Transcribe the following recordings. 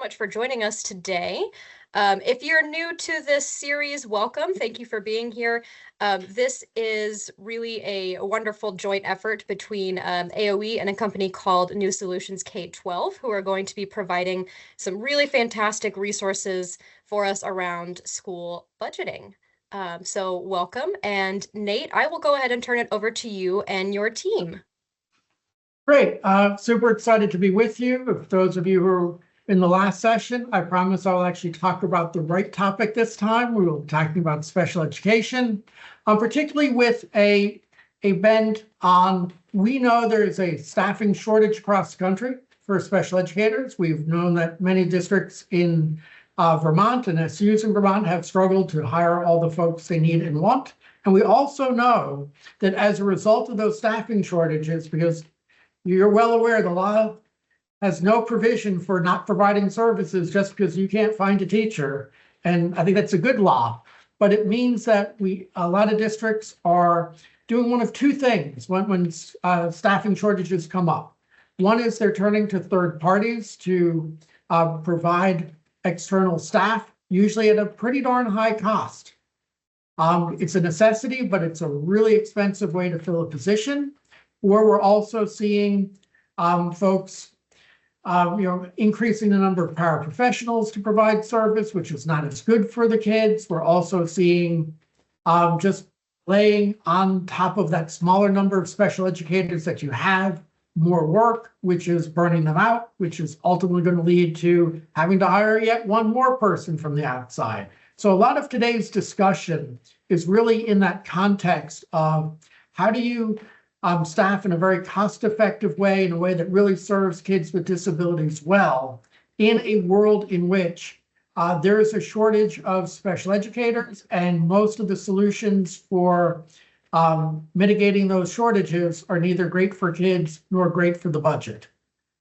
much for joining us today. If you're new to this series, welcome. Thank you for being here. This is really a wonderful joint effort between AOE and a company called New Solutions K12, who are going to be providing some really fantastic resources for us around school budgeting. So welcome. And Nate, I will go ahead and turn it over to you and your team. Great. Super excited to be with you. For those of you who are in the last session, I promise I'll actually talk about the right topic this time. We will be talking about special education, particularly with a bend on, we know there is a staffing shortage across the country for special educators. We've known that many districts in Vermont and SUs in Vermont have struggled to hire all the folks they need and want. And we also know that as a result of those staffing shortages, because you're well aware the law has no provision for not providing services just because you can't find a teacher. And I think that's a good law, but it means that a lot of districts are doing one of two things when staffing shortages come up. One is they're turning to third parties to provide external staff, usually at a pretty darn high cost. It's a necessity, but it's a really expensive way to fill a position. Or we're also seeing folks, increasing the number of paraprofessionals to provide service, which is not as good for the kids. We're also seeing just laying on top of that smaller number of special educators that you have more work, which is burning them out, which is ultimately going to lead to having to hire yet one more person from the outside. So a lot of today's discussion is really in that context of how do you staff in a very cost-effective way, in a way that really serves kids with disabilities well, in a world in which there is a shortage of special educators, and most of the solutions for mitigating those shortages are neither great for kids nor great for the budget.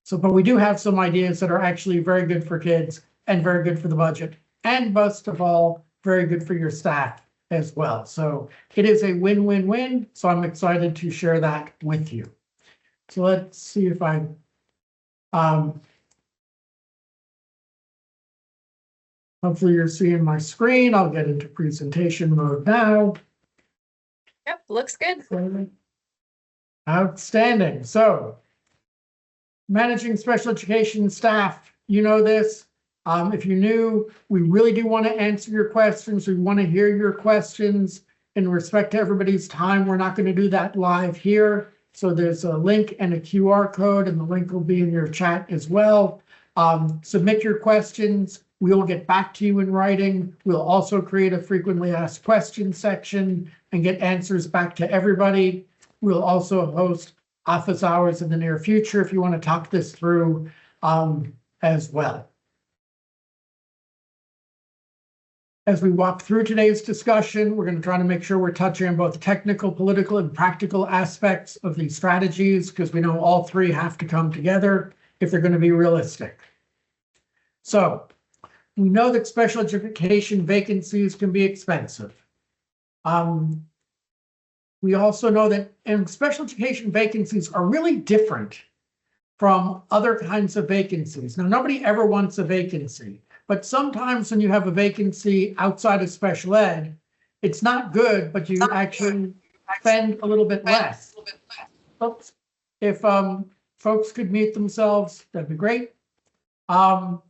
So, but we do have some ideas that are actually very good for kids and very good for the budget, and most of all, very good for your staff as well. So it is a win-win-win. So I'm excited to share that with you. So let's see if I hopefully you're seeing my screen. I'll get into presentation mode now. Yep, looks good. Outstanding. So managing special education staff, you know this. If you're new, we really do want to answer your questions. We want to hear your questions. In respect to everybody's time, we're not going to do that live here. So there's a link and a QR code, and the link will be in your chat as well. Submit your questions. We will get back to you in writing. We'll also create a frequently asked questions section and get answers back to everybody. We'll also host office hours in the near future if you want to talk this through as well. As we walk through today's discussion, we're going to try to make sure we're touching on both technical, political, and practical aspects of these strategies, because we know all three have to come together if they're going to be realistic. So we know that special education vacancies can be expensive. We also know that special education vacancies are really different from other kinds of vacancies. Now, nobody ever wants a vacancy. But sometimes when you have a vacancy outside of special ed, it's not good, but you actually spend a little bit less. Oops. If folks could mute themselves, that'd be great. But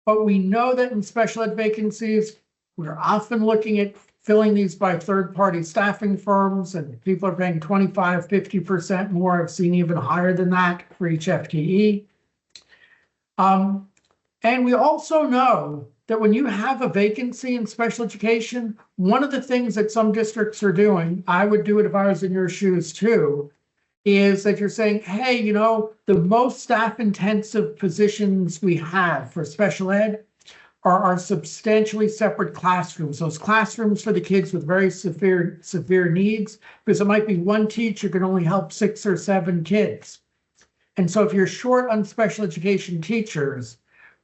we know that in special ed vacancies, we're often looking at filling these by third-party staffing firms, and people are paying 25, 50% more. I've seen even higher than that for each FTE. And we also know that when you have a vacancy in special education, one of the things that some districts are doing, I would do it if I was in your shoes too, is that you're saying, hey, the most staff intensive positions we have for special ed are our substantially separate classrooms, those classrooms for the kids with very severe needs, because it might be one teacher can only help 6 or 7 kids. And so if you're short on special education teachers,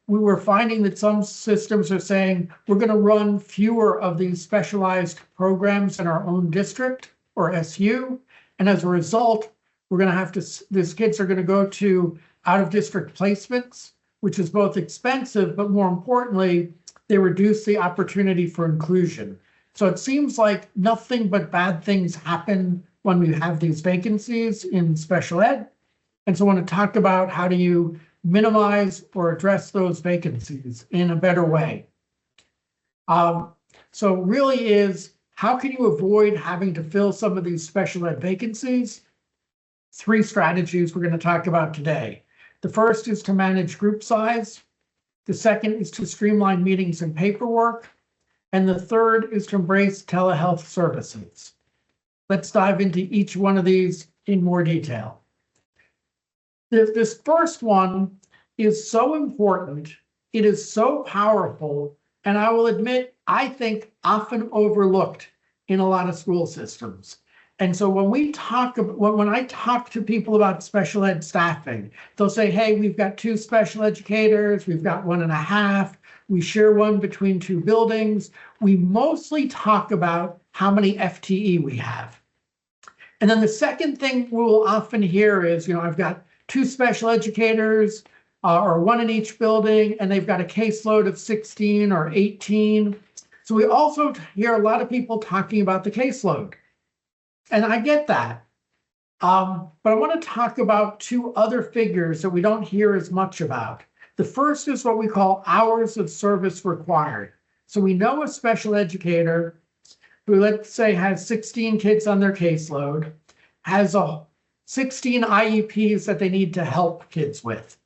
we were finding that some systems are saying we're going to run fewer of these specialized programs in our own district or SU. And as a result, we're going to have to, these kids are going to go to out of district placements, which is both expensive, but more importantly, they reduce the opportunity for inclusion. So it seems like nothing but bad things happen when we have these vacancies in special ed. And so I want to talk about how do you minimize or address those vacancies in a better way. So really is, how can you avoid having to fill some of these special ed vacancies? 3 strategies we're going to talk about today. The first is to manage group size. The second is to streamline meetings and paperwork. And the third is to embrace telehealth services. Let's dive into each one of these in more detail. This first one is so important. It is so powerful. And I will admit, I think often overlooked in a lot of school systems. And so when I talk to people about special ed staffing, they'll say, hey, we've got 2 special educators, we've got 1.5, we share one between 2 buildings. We mostly talk about how many FTE we have. And then the second thing we'll often hear is, I've got 2 special educators, or 1 in each building, and they've got a caseload of 16 or 18. So we also hear a lot of people talking about the caseload. And I get that. But I want to talk about 2 other figures that we don't hear as much about. The first is what we call hours of service required. So we know a special educator who, let's say, has 16 kids on their caseload, has 16 IEPs that they need to help kids with.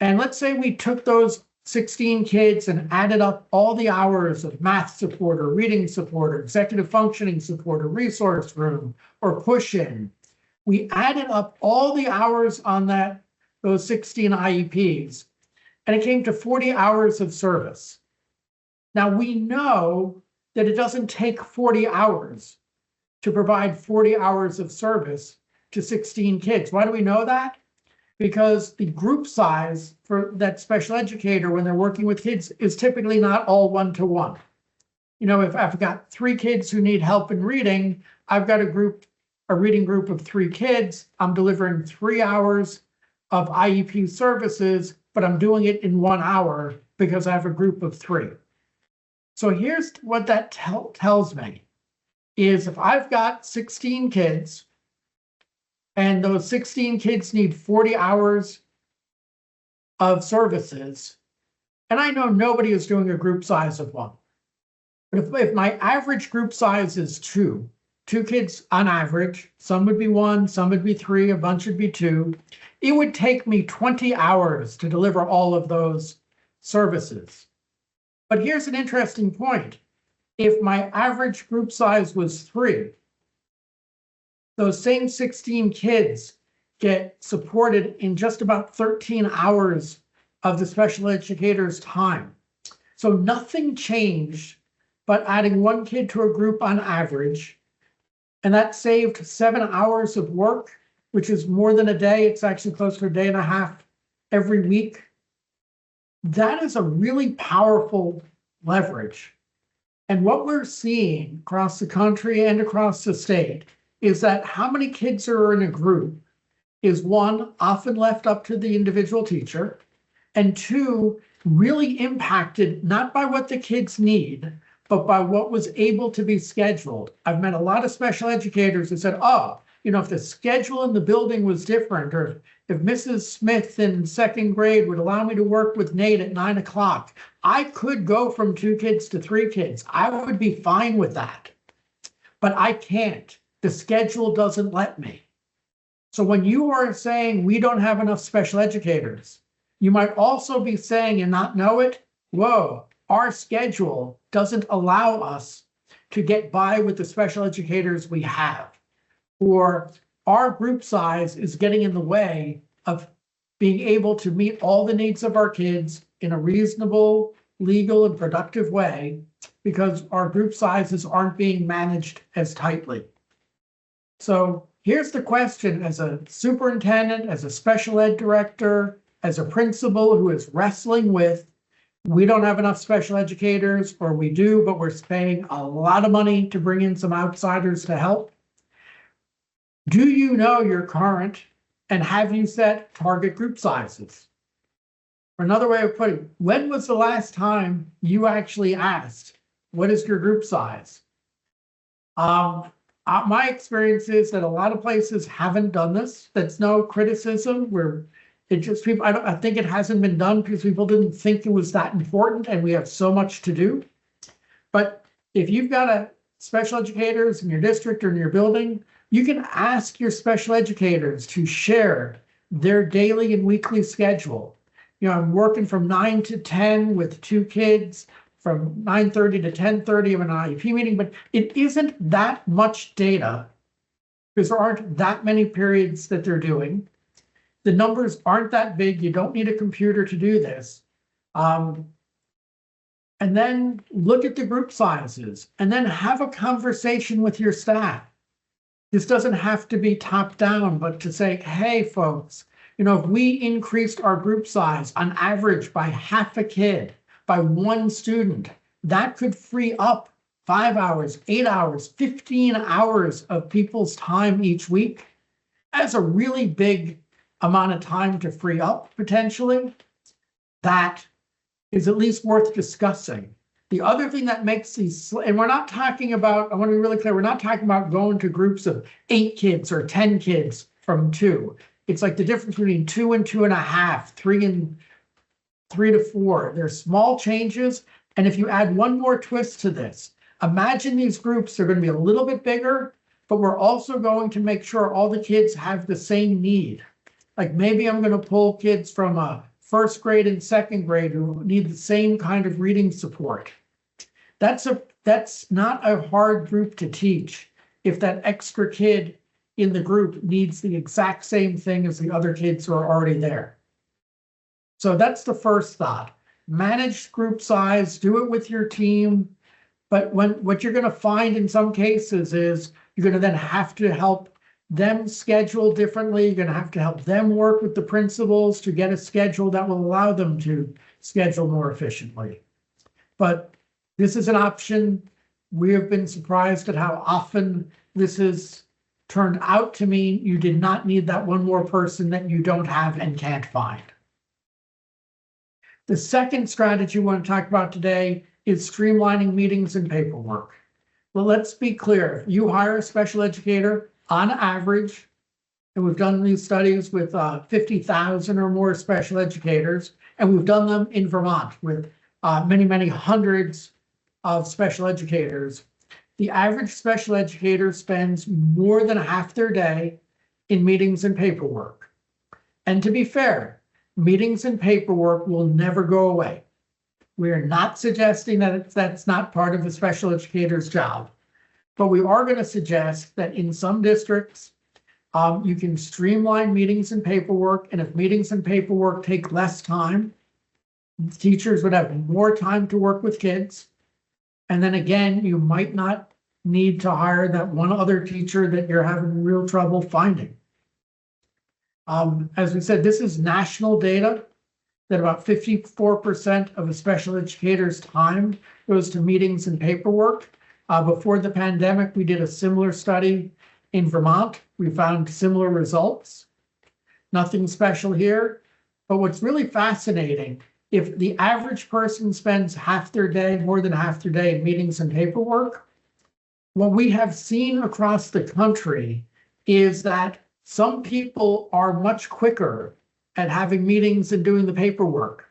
And let's say we took those 16 kids and added up all the hours of math support or reading support or executive functioning support or resource room or push-in. We added up all the hours on those 16 IEPs, and it came to 40 hours of service. Now we know that it doesn't take 40 hours to provide 40 hours of service to 16 kids. Why do we know that? Because the group size for that special educator when they're working with kids is typically not all 1-to-1. If I've got 3 kids who need help in reading, I've got a reading group of 3 kids. I'm delivering 3 hours of IEP services, but I'm doing it in 1 hour because I have a group of 3. So here's what that tells me is if I've got 16 kids, and those 16 kids need 40 hours of services, and I know nobody is doing a group size of 1. But if my average group size is 2 kids on average, some would be 1, some would be 3, a bunch would be 2, it would take me 20 hours to deliver all of those services. But here's an interesting point. If my average group size was 3, those same 16 kids get supported in just about 13 hours of the special educator's time. So nothing changed but adding 1 kid to a group on average. And that saved 7 hours of work, which is more than a day. It's actually close to a day and a half every week. That is a really powerful leverage. And what we're seeing across the country and across the state is that how many kids are in a group is 1, often left up to the individual teacher, and 2, really impacted not by what the kids need, but by what was able to be scheduled. I've met a lot of special educators who said, if the schedule in the building was different, or if Mrs. Smith in 2nd grade would allow me to work with Nate at 9 o'clock, I could go from 2 kids to 3 kids. I would be fine with that, but I can't. The schedule doesn't let me. So when you are saying we don't have enough special educators, you might also be saying and not know it, whoa, our schedule doesn't allow us to get by with the special educators we have. Or our group size is getting in the way of being able to meet all the needs of our kids in a reasonable, legal, and productive way because our group sizes aren't being managed as tightly. So here's the question as a superintendent, as a special ed director, as a principal who is wrestling with, we don't have enough special educators, or we do, but we're paying a lot of money to bring in some outsiders to help. Do you know your current and have you set target group sizes? Or another way of putting it, when was the last time you actually asked, what is your group size? My experience is that a lot of places haven't done this. That's no criticism. It just people. I think it hasn't been done because people didn't think it was that important, and we have so much to do. But if you've got special educators in your district or in your building, you can ask your special educators to share their daily and weekly schedule. I'm working from 9 to 10 with 2 kids, from 9:30 to 10:30 of an IEP meeting, but it isn't that much data because there aren't that many periods that they're doing. The numbers aren't that big. You don't need a computer to do this. And then look at the group sizes and then have a conversation with your staff. This doesn't have to be top down, but to say, hey, folks, if we increased our group size on average by half a kid, by 1 student, that could free up 5 hours, 8 hours, 15 hours of people's time each week. That's a really big amount of time to free up potentially. That is at least worth discussing. The other thing that makes these, and we're not talking about, I want to be really clear, we're not talking about going to groups of 8 kids or 10 kids from 2. It's like the difference between 2 and 2.5, 3 and 3 to 4. They're small changes. And if you add one more twist to this, imagine these groups are going to be a little bit bigger, but we're also going to make sure all the kids have the same need. Like maybe I'm going to pull kids from a 1st grade and 2nd grade who need the same kind of reading support. That's not a hard group to teach if that extra kid in the group needs the exact same thing as the other kids who are already there. So that's the first thought. Manage group size, do it with your team. But what you're going to find in some cases is you're going to then have to help them schedule differently. You're going to have to help them work with the principals to get a schedule that will allow them to schedule more efficiently. But this is an option. We have been surprised at how often this has turned out to mean you did not need that one more person that you don't have and can't find. The second strategy we want to talk about today is streamlining meetings and paperwork. Well, let's be clear. You hire a special educator on average, and we've done these studies with 50,000 or more special educators, and we've done them in Vermont with many, many hundreds of special educators. The average special educator spends more than half their day in meetings and paperwork. And to be fair, meetings and paperwork will never go away. We are not suggesting that that's not part of the special educator's job, but we are going to suggest that in some districts, you can streamline meetings and paperwork, and if meetings and paperwork take less time, teachers would have more time to work with kids. And then again, you might not need to hire that one other teacher that you're having real trouble finding. As we said, this is national data that about 54% of a special educator's time goes to meetings and paperwork. Before the pandemic, we did a similar study in Vermont. We found similar results. Nothing special here. But what's really fascinating, if the average person spends half their day, more than half their day in meetings and paperwork, what we have seen across the country is that some people are much quicker at having meetings and doing the paperwork.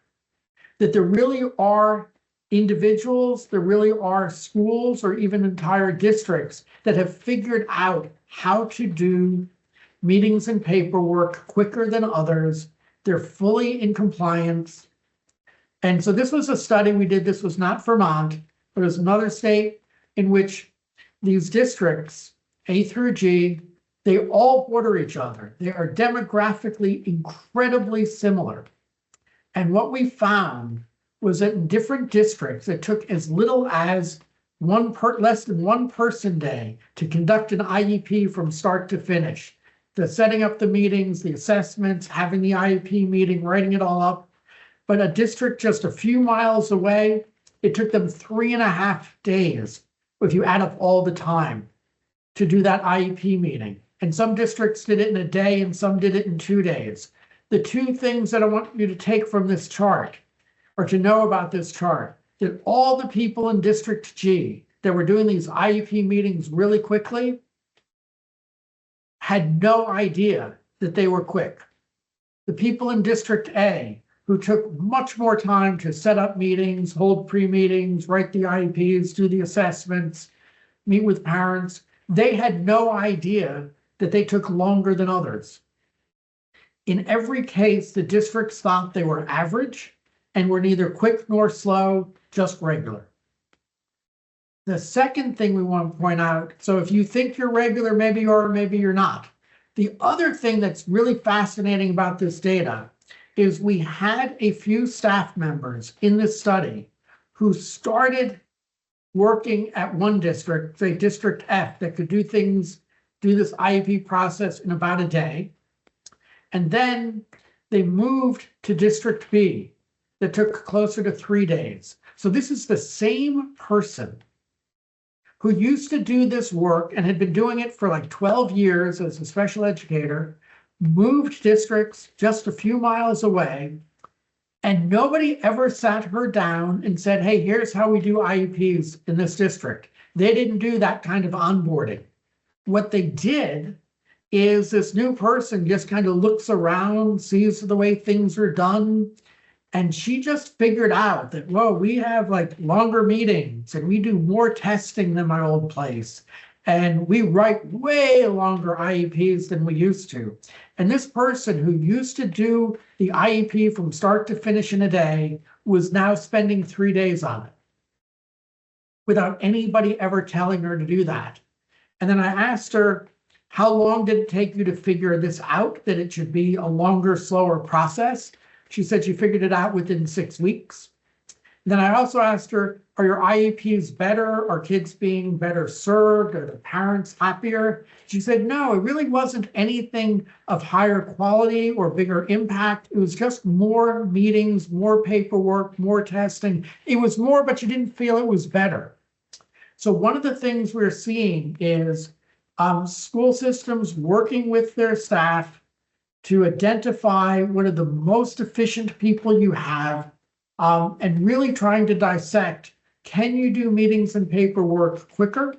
That there really are individuals, there really are schools or even entire districts that have figured out how to do meetings and paperwork quicker than others. They're fully in compliance. And so this was a study we did. This was not Vermont, but it was another state in which these districts, A through G, they all border each other. They are demographically incredibly similar. And what we found was that in different districts, it took as little as less than 1 person day to conduct an IEP from start to finish. The setting up the meetings, the assessments, having the IEP meeting, writing it all up. But a district just a few miles away, it took them 3.5 days, if you add up all the time, to do that IEP meeting. And some districts did it in a day and some did it in 2 days. the two things that I want you to take from this chart, or to know about this chart, that all the people in District G that were doing these IEP meetings really quickly had no idea that they were quick. The people in District A, who took much more time to set up meetings, hold pre-meetings, write the IEPs, do the assessments, meet with parents, they had no idea that they took longer than others. In every case, the districts thought they were average and were neither quick nor slow, just regular. The second thing we want to point out, so if you think you're regular, maybe you are, maybe you're not. The other thing that's really fascinating about this data is we had a few staff members in this study who started working at one district, say District F, that could do this IEP process in about a day. And then they moved to District B that took closer to 3 days. So this is the same person who used to do this work and had been doing it for like 12 years as a special educator, moved districts just a few miles away, and nobody ever sat her down and said, hey, here's how we do IEPs in this district. They didn't do that kind of onboarding. What they did is this new person just kind of looks around, sees the way things are done, and she just figured out that, whoa, we have like longer meetings and we do more testing than my old place. And we write way longer IEPs than we used to. And this person who used to do the IEP from start to finish in a day was now spending 3 days on it without anybody ever telling her to do that. And then I asked her, how long did it take you to figure this out, that it should be a longer, slower process? She said she figured it out within 6 weeks. Then I also asked her, are your IEPs better? Are kids being better served? Are the parents happier? She said, no, it really wasn't anything of higher quality or bigger impact. It was just more meetings, more paperwork, more testing. It was more, but she didn't feel it was better. So one of the things we're seeing is school systems working with their staff to identify what are the most efficient people you have, and really trying to dissect, can you do meetings and paperwork quicker?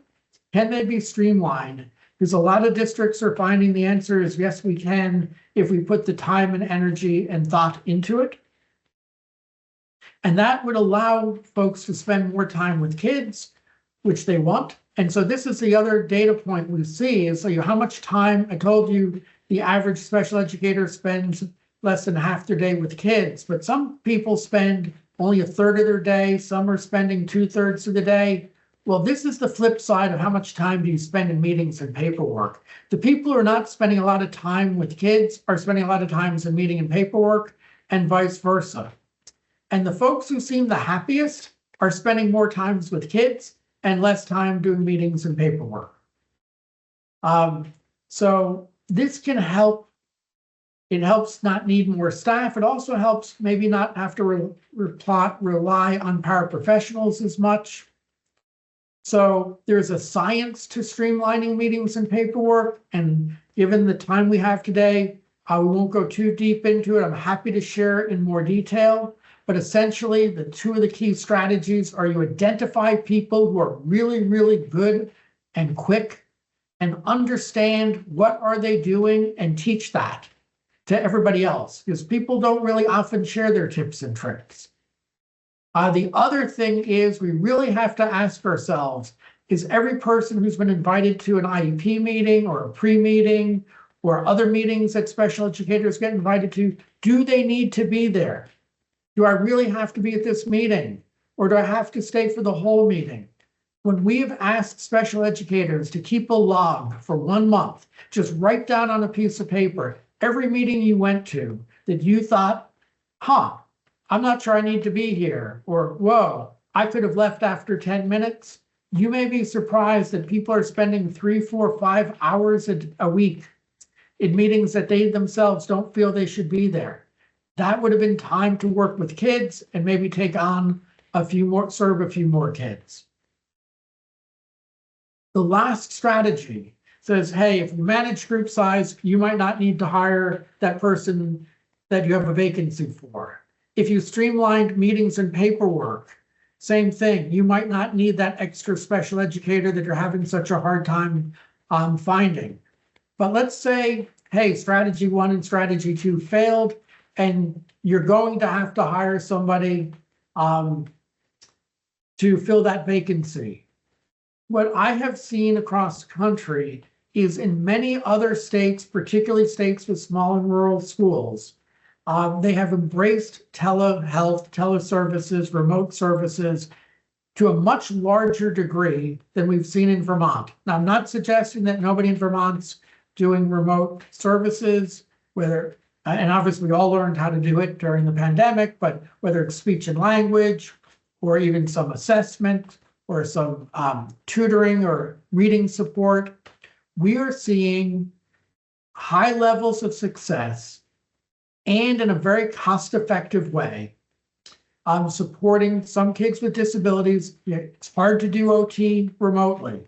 Can they be streamlined? Because a lot of districts are finding the answer is yes, we can, if we put the time and energy and thought into it. And that would allow folks to spend more time with kids, which they want. And so this is the other data point we see is how much time. I told you the average special educator spends less than half their day with kids, but some people spend only a third of their day. Some are spending 2/3 of the day. Well, this is the flip side of how much time do you spend in meetings and paperwork. The people who are not spending a lot of time with kids are spending a lot of time in meeting and paperwork, and vice versa. And the folks who seem the happiest are spending more times with kids and less time doing meetings and paperwork. So this can help. It helps not need more staff. It also helps maybe not have to rely on paraprofessionals as much. So there's a science to streamlining meetings and paperwork. And given the time we have today, we won't go too deep into it. I'm happy to share it in more detail. But essentially, the two of the key strategies are you identify people who are really, really good and quick and understand what are they doing and teach that to everybody else, because people don't really often share their tips and tricks. The other thing is we really have to ask ourselves, is every person who's been invited to an IEP meeting or a pre-meeting or other meetings that special educators get invited to, do they need to be there? Do I really have to be at this meeting? Or do I have to stay for the whole meeting? When we have asked special educators to keep a log for 1 month, just write down on a piece of paper, every meeting you went to that you thought, I'm not sure I need to be here, or whoa, I could have left after 10 minutes. You may be surprised that people are spending 3, 4, 5 hours a week in meetings that they themselves don't feel they should be there. That would have been time to work with kids and maybe take on serve a few more kids. The last strategy says, hey, if you manage group size, you might not need to hire that person that you have a vacancy for. If you streamlined meetings and paperwork, same thing. You might not need that extra special educator that you're having such a hard time finding. But let's say, hey, strategy 1 and strategy 2 failed, and you're going to have to hire somebody to fill that vacancy. What I have seen across the country is in many other states, particularly states with small and rural schools, they have embraced telehealth, teleservices, remote services to a much larger degree than we've seen in Vermont. Now, I'm not suggesting that nobody in Vermont's doing remote services, whether, and obviously we all learned how to do it during the pandemic, but whether it's speech and language, or even some assessment, or some tutoring or reading support, we are seeing high levels of success and in a very cost-effective way, supporting some kids with disabilities. It's hard to do OT remotely.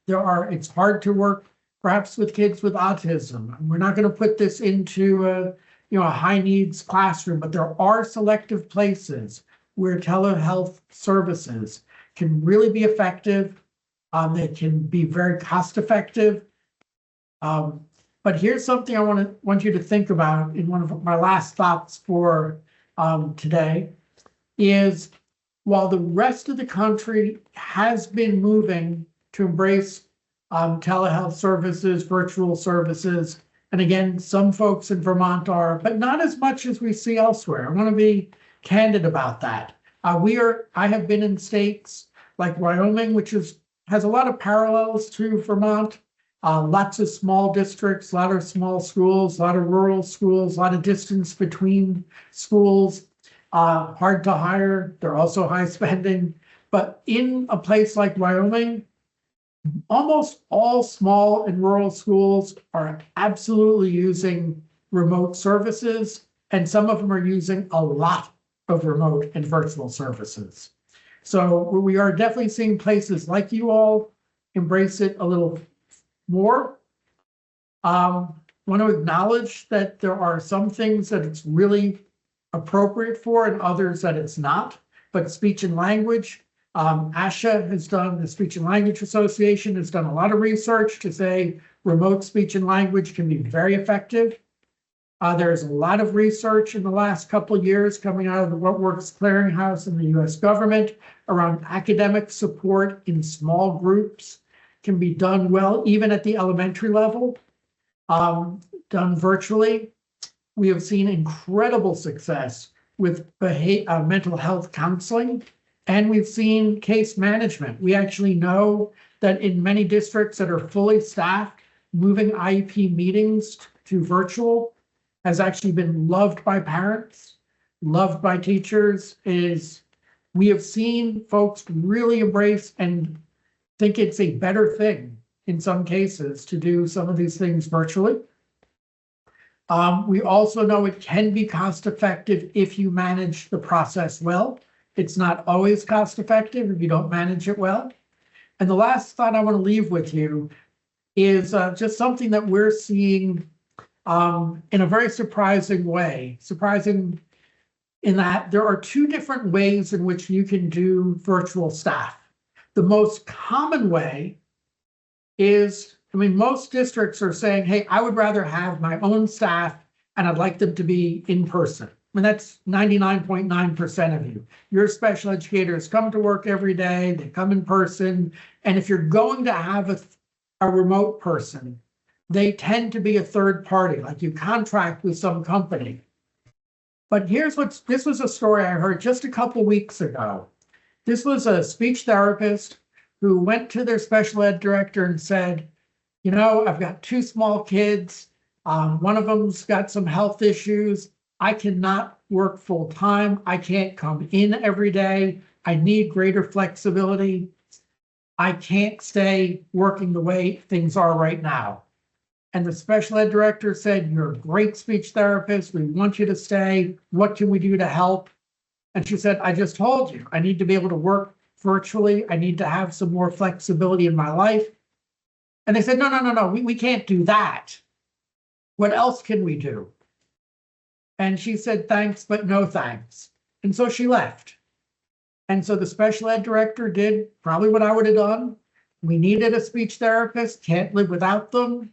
It's hard to work perhaps with kids with autism. We're not going to put this into a high needs classroom, but there are selective places where telehealth services can really be effective. They can be very cost effective. But here's something I want you to think about in one of my last thoughts for today is, while the rest of the country has been moving to embrace telehealth services, virtual services, and again, some folks in Vermont are, but not as much as we see elsewhere. I want to be candid about that. I have been in states like Wyoming, which has a lot of parallels to Vermont. Lots of small districts, a lot of small schools, a lot of rural schools, a lot of distance between schools, hard to hire. They're also high spending. But in a place like Wyoming, almost all small and rural schools are absolutely using remote services, and some of them are using a lot of remote and virtual services. So we are definitely seeing places like you all embrace it a little more. Want to acknowledge that there are some things that it's really appropriate for and others that it's not, but speech and language, ASHA has done, the Speech and Language Association has done a lot of research to say remote speech and language can be very effective. There's a lot of research in the last couple of years coming out of the What Works Clearinghouse in the US government around academic support in small groups can be done well, even at the elementary level, done virtually. We have seen incredible success with mental health counseling, and we've seen case management. We actually know that in many districts that are fully staffed, moving IEP meetings to virtual has actually been loved by parents, loved by teachers. We have seen folks really embrace and think it's a better thing in some cases to do some of these things virtually. We also know it can be cost effective if you manage the process well. It's not always cost effective if you don't manage it well. And the last thought I want to leave with you is just something that we're seeing in a very surprising way. Surprising in that there are two different ways in which you can do virtual staff. The most common way is, most districts are saying, hey, I would rather have my own staff and I'd like them to be in person. That's 99.9% of you. Your special educators come to work every day, they come in person. And if you're going to have a remote person, they tend to be a third party, like you contract with some company. But this was a story I heard just a couple weeks ago. This was a speech therapist who went to their special ed director and said, I've got two small kids. One of them's got some health issues. I cannot work full time. I can't come in every day. I need greater flexibility. I can't stay working the way things are right now. And the special ed director said, you're a great speech therapist. We want you to stay. What can we do to help? And she said, I just told you, I need to be able to work virtually. I need to have some more flexibility in my life. And they said, no, we can't do that. What else can we do? And she said, thanks, but no thanks. And so she left. And so the special ed director did probably what I would have done. We needed a speech therapist, can't live without them.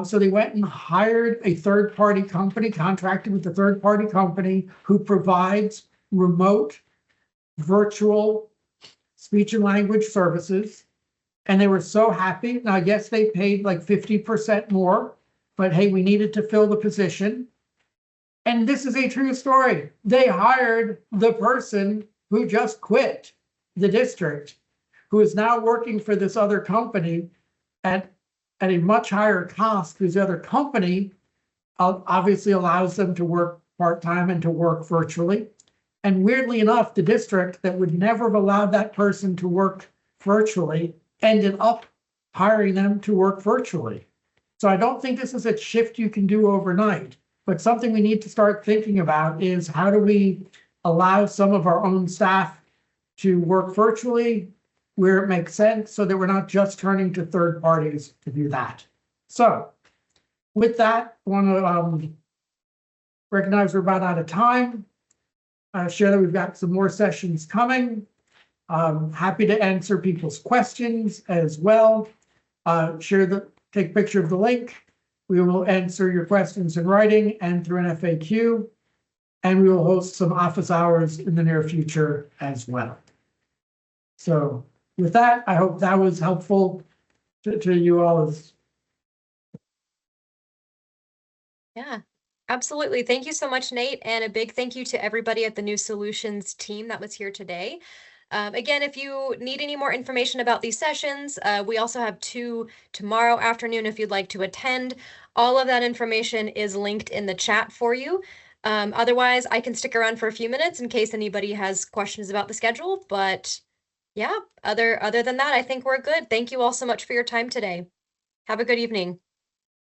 So they went and hired a third-party company, contracted with a third-party company who provides remote, virtual speech and language services. And they were so happy. Now, I guess they paid like 50% more, but hey, we needed to fill the position. And this is a true story. They hired the person who just quit the district, who is now working for this other company at a much higher cost, because the other company obviously allows them to work part-time and to work virtually. And weirdly enough, the district that would never have allowed that person to work virtually ended up hiring them to work virtually. So I don't think this is a shift you can do overnight, but something we need to start thinking about is how do we allow some of our own staff to work virtually where it makes sense, so that we're not just turning to third parties to do that. So with that, I want to recognize we're about out of time. Share that we've got some more sessions coming. Happy to answer people's questions as well. Take a picture of the link. We will answer your questions in writing and through an FAQ. And we will host some office hours in the near future as well. So with that, I hope that was helpful to you all. Yeah, absolutely. Thank you so much, Nate. And a big thank you to everybody at the New Solutions team that was here today. Again, if you need any more information about these sessions, we also have 2 tomorrow afternoon if you'd like to attend. All of that information is linked in the chat for you. Otherwise, I can stick around for a few minutes in case anybody has questions about the schedule. But yeah, other than that, I think we're good. Thank you all so much for your time today. Have a good evening.